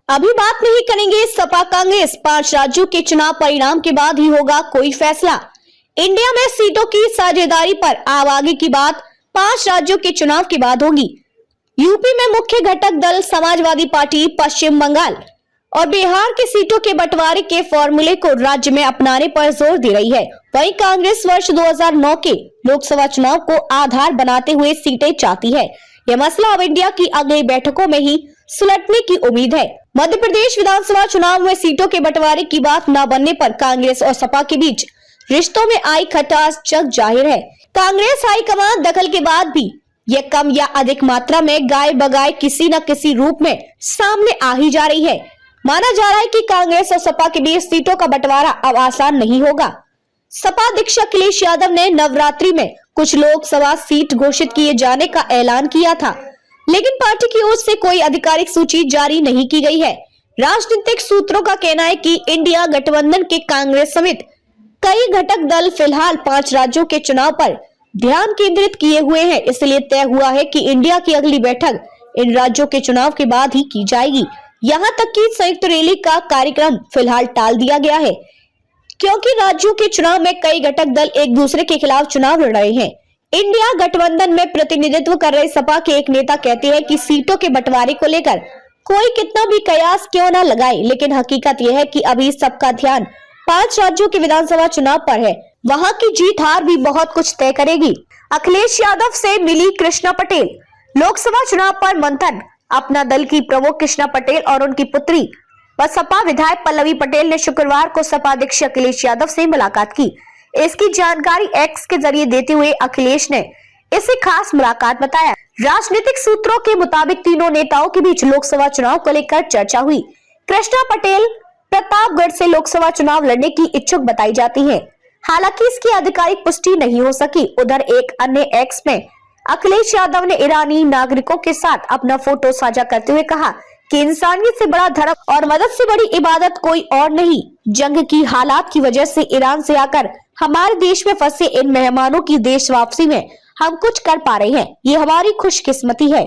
अभी बात नहीं करेंगे सपा कांग्रेस 5 राज्यों के चुनाव परिणाम के बाद ही होगा कोई फैसला। इंडिया में सीटों की साझेदारी पर अब आगे की बात 5 राज्यों के चुनाव के बाद होगी। यूपी में मुख्य घटक दल समाजवादी पार्टी पश्चिम बंगाल और बिहार के सीटों के बंटवारे के फॉर्मूले को राज्य में अपनाने पर जोर दे रही है। वहीं कांग्रेस वर्ष 2009 के लोकसभा चुनाव को आधार बनाते हुए सीटें चाहती है। यह मसला अब इंडिया की अगली बैठकों में ही सुलझने की उम्मीद है। मध्य प्रदेश विधानसभा चुनाव में सीटों के बंटवारे की बात न बनने पर कांग्रेस और सपा के बीच रिश्तों में आई खटास जग जाहिर है। कांग्रेस हाईकमान दखल के बाद भी यह कम या अधिक मात्रा में गाय बगाए किसी न किसी रूप में सामने आ ही जा रही है। माना जा रहा है कि कांग्रेस और सपा के बीच सीटों का बंटवारा अब आसान नहीं होगा। सपा अध्यक्ष अखिलेश यादव ने नवरात्रि में कुछ लोकसभा सीट घोषित किए जाने का ऐलान किया था, लेकिन पार्टी की ओर से कोई आधिकारिक सूची जारी नहीं की गई है। राजनीतिक सूत्रों का कहना है कि इंडिया गठबंधन के कांग्रेस समेत कई घटक दल फिलहाल 5 राज्यों के चुनाव पर ध्यान केंद्रित किए हुए हैं। इसलिए तय हुआ है कि इंडिया की अगली बैठक इन राज्यों के चुनाव के बाद ही की जाएगी। यहाँ तक कि संयुक्त रैली का कार्यक्रम फिलहाल टाल दिया गया है, क्योंकि राज्यों के चुनाव में कई घटक दल एक दूसरे के खिलाफ चुनाव लड़ रहे हैं। इंडिया गठबंधन में प्रतिनिधित्व कर रहे सपा के एक नेता कहते हैं कि सीटों के बंटवारे को लेकर कोई कितना भी कयास क्यों न लगाए, लेकिन हकीकत यह है कि अभी सबका ध्यान 5 राज्यों के विधानसभा चुनाव पर है। वहां की जीत हार भी बहुत कुछ तय करेगी। अखिलेश यादव से मिली कृष्णा पटेल। लोकसभा चुनाव पर मंथन। अपना दल की प्रमुख कृष्णा पटेल और उनकी पुत्री व सपा विधायक पल्लवी पटेल ने शुक्रवार को सपा अध्यक्ष अखिलेश यादव से मुलाकात की। इसकी जानकारी एक्स के जरिए देते हुए अखिलेश ने इसे खास मुलाकात बताया। राजनीतिक सूत्रों के मुताबिक तीनों नेताओं के बीच लोकसभा चुनाव को लेकर चर्चा हुई। कृष्णा पटेल प्रतापगढ़ से लोकसभा चुनाव लड़ने की इच्छुक बताई जाती हैं। हालांकि इसकी आधिकारिक पुष्टि नहीं हो सकी। उधर एक अन्य एक्स में अखिलेश यादव ने ईरानी नागरिकों के साथ अपना फोटो साझा करते हुए कहा कि इंसानियत से बड़ा धर्म और मदद से बड़ी इबादत कोई और नहीं। जंग की हालात की वजह से ईरान से आकर हमारे देश में फंसे इन मेहमानों की देश वापसी में हम कुछ कर पा रहे हैं। ये हमारी खुशकिस्मती है।